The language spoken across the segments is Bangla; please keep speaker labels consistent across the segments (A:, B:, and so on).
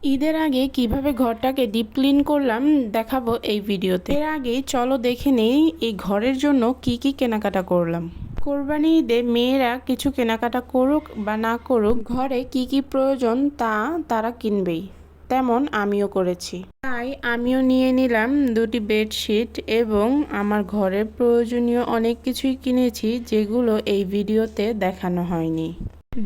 A: ঈদের আগে কিভাবে ঘরটাকে ডিপ ক্লিন করলাম দেখাবো এই ভিডিওতে। এর আগে চলো দেখে নেই এই ঘরের জন্য কি কি কেনাকাটা করলাম। কোরবানি ঈদে মেয়েরা কিছু কেনাকাটা করুক বা না করুক, ঘরে কি কি প্রয়োজন তা তারা কিনবেই, তেমন আমিও করেছি। তাই আমিও নিয়ে নিলাম দুটি বেডশিট এবং আমার ঘরের প্রয়োজনীয় অনেক কিছুই কিনেছি যেগুলো এই ভিডিওতে দেখানো হয়নি।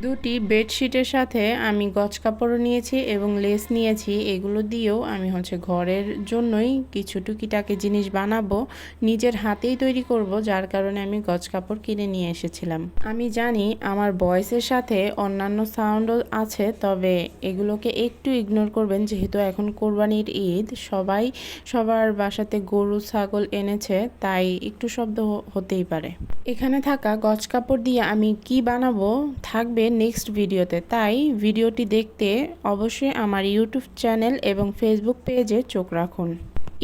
A: দুটি বেডশিটের সাথে আমি গজ কাপড়ও নিয়েছি এবং লেস নিয়েছি। এগুলো দিয়েও আমি ঘরের জন্যই কিছু টুকিটাকি জিনিস বানাবো, নিজের হাতেই তৈরি করব, যার কারণে আমি গজ কাপড় কিনে নিয়ে এসেছিলাম। আমি জানি আমার ভয়েসের সাথে অন্যান্য সাউন্ডও আছে, তবে এগুলোকে একটু ইগনোর করবেন যেহেতু এখন কোরবানির ঈদ, সবাই সবার বাসাতে গরু ছাগল এনেছে, তাই একটু শব্দ হতেই পারে। এখানে থাকা গজ কাপড় দিয়ে আমি কি বানাবো থাকবে নেক্সট ভিডিওতে, তাই ভিডিওটি দেখতে অবশ্যই আমার ইউটিউব চ্যানেল এবং ফেসবুক পেজে চোখ রাখুন।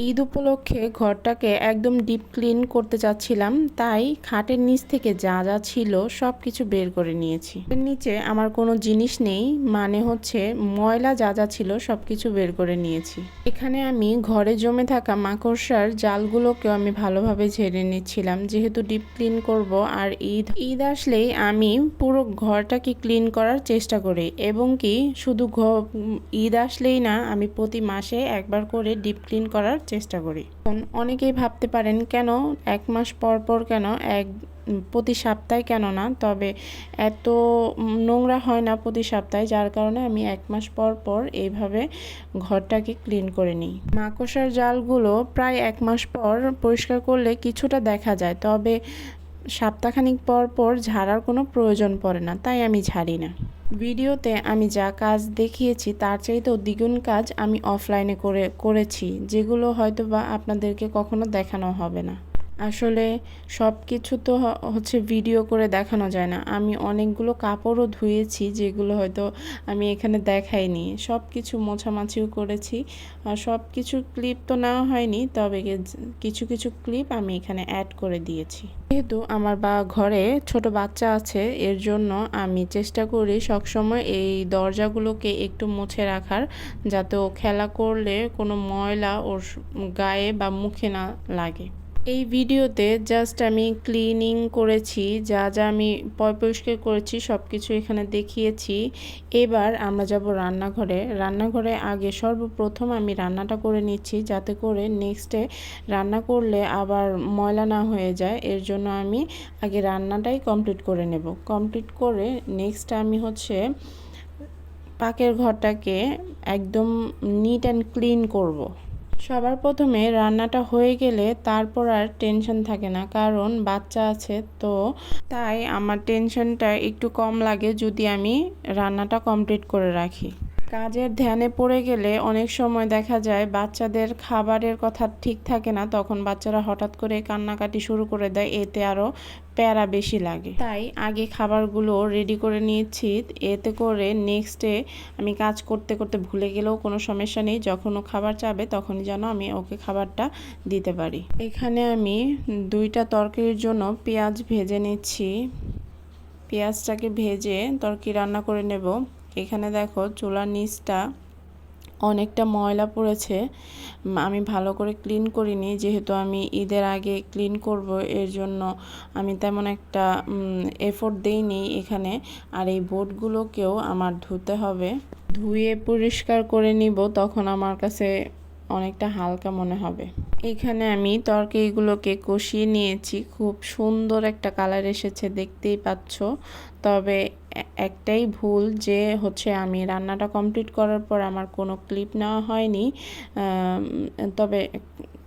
A: ঈদ উপলক্ষে ঘরটাকে একদম ডিপ ক্লিন করতে চাচ্ছিলাম, তাই খাটের নিচ থেকে যা যা ছিল সব কিছু বের করে নিয়েছি। এর নিচে আমার কোনো জিনিস নেই, মানে ময়লা যা যা ছিল সব কিছু বের করে নিয়েছি। এখানে আমি ঘরে জমে থাকা মাকড়সার জালগুলোকেও আমি ভালোভাবে ঝেড়ে নিচ্ছিলাম, যেহেতু ডিপ ক্লিন করব। আর ঈদ আসলেই আমি পুরো ঘরটাকে ক্লিন করার চেষ্টা করি, এবং কি শুধু ঈদ আসলেই না, আমি প্রতি মাসে একবার করে ডিপ ক্লিন করার চেষ্টা করি। অনেকেই ভাবতে পারেন কেন 1 মাস পর পর, কেন প্রতি সপ্তাহে কেন না, তবে এত নোংরা হয় না প্রতি সপ্তাহে, যার কারণে আমি 1 মাস পর পর এইভাবে ঘরটাকে ক্লিন করে নিই। মাকড়সার জালগুলো প্রায় 1 মাস পর পরিষ্কার করলে কিছুটা দেখা যায়, তবে সপ্তাহখানিক পর পর ঝাড়ার কোনো প্রয়োজন পড়ে না, তাই আমি ঝাড়ি না। ভিডিওতে আমি যা কাজ দেখিয়েছি তার চাইতেও দ্বিগুণ কাজ আমি অফলাইনে করেছি, যেগুলো হয়তো বা আপনাদেরকে কখনো দেখানো হবে না। আসলে সব কিছু তো ভিডিও করে দেখানো যায় না। আমি অনেকগুলো কাপড়ও ধুয়েছি যেগুলো হয়তো আমি এখানে দেখাইনি। সব কিছু মোছামাছিও করেছি, আর সব কিছু ক্লিপ তো নেওয়া হয়নি, তবে কিছু কিছু ক্লিপ আমি এখানে অ্যাড করে দিয়েছি। যেহেতু আমার ঘরে ছোট বাচ্চা আছে, এর জন্য আমি চেষ্টা করি সবসময় এই দরজাগুলোকে একটু মুছে রাখার, যাতে ও খেলা করলে কোনো ময়লা ওর গায়ে বা মুখে না লাগে। এই ভিডিওতে জাস্ট আমি ক্লিনিং করেছি, যা যা আমি পরিষ্কার করেছি সব কিছু এখানে দেখিয়েছি। এবার আমরা যাব রান্নাঘরে। রান্নাঘরে আগে সর্বপ্রথম আমি রান্নাটা করে নিচ্ছি, যাতে করে নেক্সটে রান্না করলে আবার ময়লা না হয়ে যায়। এর জন্য আমি আগে রান্নাটাই কমপ্লিট করে নেব। কমপ্লিট করে নেক্সট আমি পাকের ঘরটাকে একদম নিট অ্যান্ড ক্লিন করব। সবার প্রথমে রান্নাটা হয়ে গেলে তারপর আর টেনশন থাকে না, কারণ বাচ্চা আছে তো, তাই আমার টেনশনটা একটু কম লাগে যদি আমি রান্নাটা কমপ্লিট করে রাখি। কাজের ধ্যানে পড়ে গেলে অনেক সময় দেখা যায় বাচ্চাদের খাবারের কথা ঠিক থাকে না, তখন বাচ্চারা হঠাৎ করে কান্নাকাটি শুরু করে দেয়, এতে আরও প্যারা বেশি লাগে। তাই আগে খাবারগুলো রেডি করে নিয়েছি, এতে করে নেক্সটে আমি কাজ করতে করতে ভুলে গেলেও কোনো সমস্যা নেই, যখন ও খাবার চাবে তখনই যেন আমি ওকে খাবারটা দিতে পারি। এখানে আমি 2টা তরকারির জন্য পেঁয়াজ ভেজে নিচ্ছি। পেঁয়াজটাকে ভেজে তরকারি রান্না করে নেব। এখানে দেখো চুলার নিচটা অনেকটা ময়লা পড়েছে, আমি ভালো করে ক্লিন করিনি, যেহেতু আমি ঈদের আগে ক্লিন করব, এর জন্য আমি তেমন একটা এফোর্ট দেইনি এখানে। আর এই বোর্ডগুলোকেও আমার ধুতে হবে, ধুয়ে পরিষ্কার করে নিব, তখন আমার কাছে অনেকটা হালকা মনে হবে। এখানে আমি তরকারিগুলোকে কষিয়ে নিয়েছি, খুব সুন্দর একটা কালার এসেছে, দেখতেই পাচ্ছ। তবে একটাই ভুল যে আমি রান্নাটা কমপ্লিট করার পর আমার কোনো ক্লিপ নেওয়া হয়নি, তবে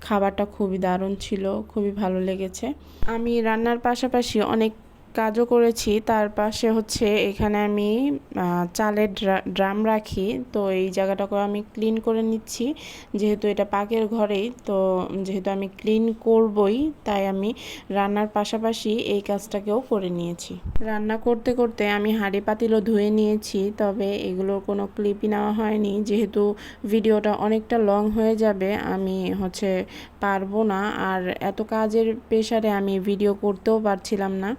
A: খাবারটা খুবই দারুণ ছিল, খুবই ভালো লেগেছে। আমি রান্নার পাশাপাশি অনেক কাজও করেছি। তার পাশে এখানে আমি চালের ড্রাম রাখি, তো এই জায়গাটাকে আমি ক্লিন করে নিচ্ছি, যেহেতু এটা পাকের ঘরেই, তো যেহেতু আমি ক্লিন করবই, তাই আমি রান্নার পাশাপাশি এই কাজটাকেও করে নিয়েছি। রান্না করতে করতে আমি হাঁড়ি পাতিলও ধুয়ে নিয়েছি, তবে এগুলোর কোনো ক্লিপই নেওয়া হয়নি, যেহেতু ভিডিওটা অনেকটা লং হয়ে যাবে, আমি পারবো না, আর এত কাজের প্রেশারে আমি ভিডিও করতেও পারছিলাম না।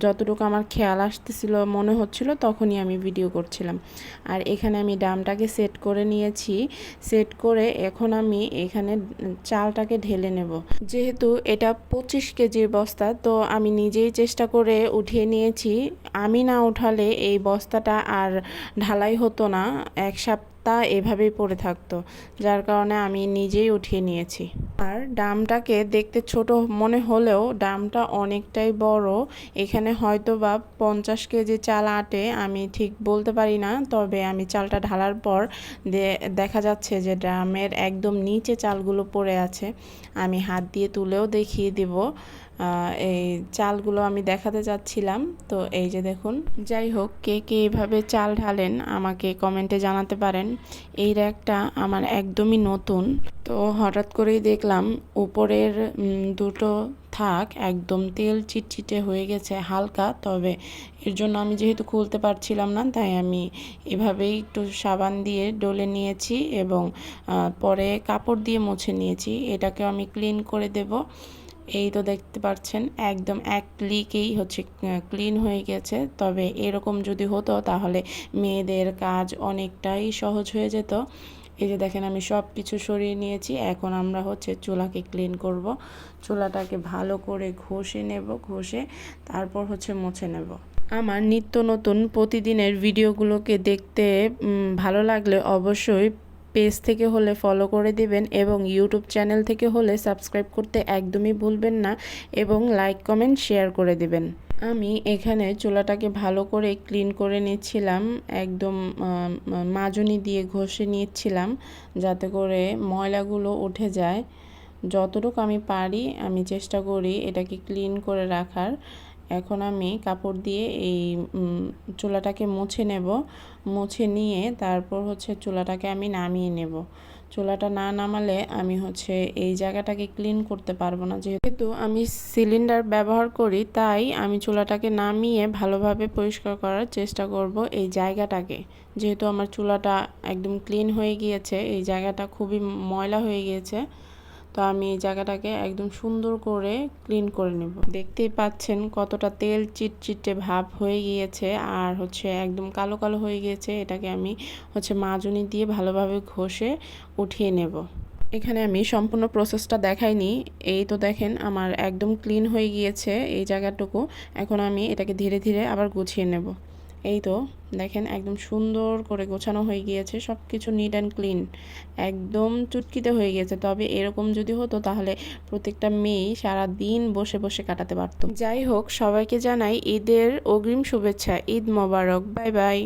A: যতটুকু আমার খেয়াল আসতেছিল মনে হচ্ছিল তখনই আমি ভিডিও করছিলাম। আর এখানে আমি ডামটাকে সেট করে নিয়েছি। সেট করে এখন আমি এখানে চালটাকে ঢেলে নেব। যেহেতু এটা 25 কেজির বস্তা, তো আমি নিজেই চেষ্টা করে উঠিয়ে নিয়েছি। আমি না উঠালে এই বস্তাটা আর ঢালাই হতো না, এক সপ্তাহ এভাবেই পড়ে থাকতো, যার কারণে আমি নিজেই উঠিয়ে নিয়েছি। আর ডামটাকে দেখতে ছোট মনে হলেও ডামটা অনেকটাই বড়। এখানে হয়তো বা 50 কেজি চাল আটে, আমি ঠিক বলতে পারি না। তবে আমি চালটা ঢালার পর দেখা যাচ্ছে যে ড্রামের একদম নিচে চালগুলো পড়ে আছে। আমি হাত দিয়ে তুলেও দেখিয়ে দিব। এই চালগুলো আমি দেখাতে চাচ্ছিলাম। তো এই যে দেখুন। যাই হোক, কে কে এইভাবে চাল ঢালেন আমাকে কমেন্টে জানাতে পারেন। এই র্যাকটা আমার একদমই নতুন, তো হঠাৎ করেই দেখলাম উপরের দুটো থাক একদম তেল চিটচিটে হয়ে গেছে হালকা। তবে এর জন্য আমি যেহেতু খুলতে পারছিলাম না, তাই আমি এভাবেই একটু সাবান দিয়ে ডলে নিয়েছি এবং পরে কাপড় দিয়ে মুছে নিয়েছি। এটাকেও আমি ক্লিন করে দেব। এই তো দেখতে পাচ্ছেন একদম এক ক্লিকেই হচ্ছে ক্লিন হয়ে গেছে। তবে এরকম যদি হতো তাহলে মেয়েদের কাজ অনেকটাই সহজ হয়ে যেত। এই যে দেখেন আমি সব কিছু সরিয়ে নিয়েছি। এখন আমরা হচ্ছে চুলাকে ক্লিন করব। চুলাটাকে ভালো করে ঘষে নেব, ঘষে তারপর হচ্ছে মুছে নেব। আমার নিত্য নতুন প্রতিদিনের ভিডিওগুলোকে দেখতে ভালো লাগলে অবশ্যই পেজ থেকে হলে ফলো করে দিবেন এবং ইউটিউব চ্যানেল থেকে হলে সাবস্ক্রাইব করতে একদমই ভুলবেন না এবং লাইক কমেন্ট শেয়ার করে দিবেন। আমি এখানে চুলাটাকে ভালো করে ক্লিন করে নিচ্ছিলাম, একদম মাজনি দিয়ে ঘষে নিচ্ছিলাম যাতে করে ময়লাগুলো উঠে যায়। যতটুকু আমি পারি আমি চেষ্টা করি এটাকে ক্লিন করে রাখার। এখন আমি কাপড় দিয়ে এই চুলাটাকে মুছে নেব। মুছে নিয়ে তারপর হচ্ছে চুলাটাকে আমি নামিয়ে নেব। চুলাটা না নামালে আমি হচ্ছে এই জায়গাটাকে ক্লিন করতে পারবো না। যেহেতু আমি সিলিন্ডার ব্যবহার করি, তাই আমি চুলাটাকে নামিয়ে ভালোভাবে পরিষ্কার করার চেষ্টা করব এই জায়গাটাকে। যেহেতু আমার চুলাটা একদম ক্লিন হয়ে গিয়েছে, এই জায়গাটা খুবই ময়লা হয়ে গিয়েছে, তো আমি এই জায়গাটাকে একদম সুন্দর করে ক্লিন করে নেব। দেখতেই পাচ্ছেন কতটা তেল চিটচিটে ভাব হয়ে গিয়েছে আর হচ্ছে একদম কালো কালো হয়ে গিয়েছে। এটাকে আমি হচ্ছে মাজনি দিয়ে ভালোভাবে ঘষে উঠিয়ে নেব। এখানে আমি সম্পূর্ণ প্রসেসটা দেখাইনি। এই তো দেখেন আমার একদম ক্লিন হয়ে গিয়েছে এই জায়গাটুকু। এখন আমি এটাকে ধীরে ধীরে আবার গুছিয়ে নেব। এই তো দেখেন একদম সুন্দর করে গোছানো হয়ে গিয়েছে, সব কিছু নিট অ্যান্ড ক্লিন, একদম চুটকিতে হয়ে গিয়েছে। তবে এরকম যদি হতো তাহলে প্রত্যেকটা মেয়েই সারা দিন বসে বসে কাটাতে পারতো। যাই হোক, সবাইকে জানাই ঈদের অগ্রিম শুভেচ্ছা। ঈদ মোবারক। Bye by.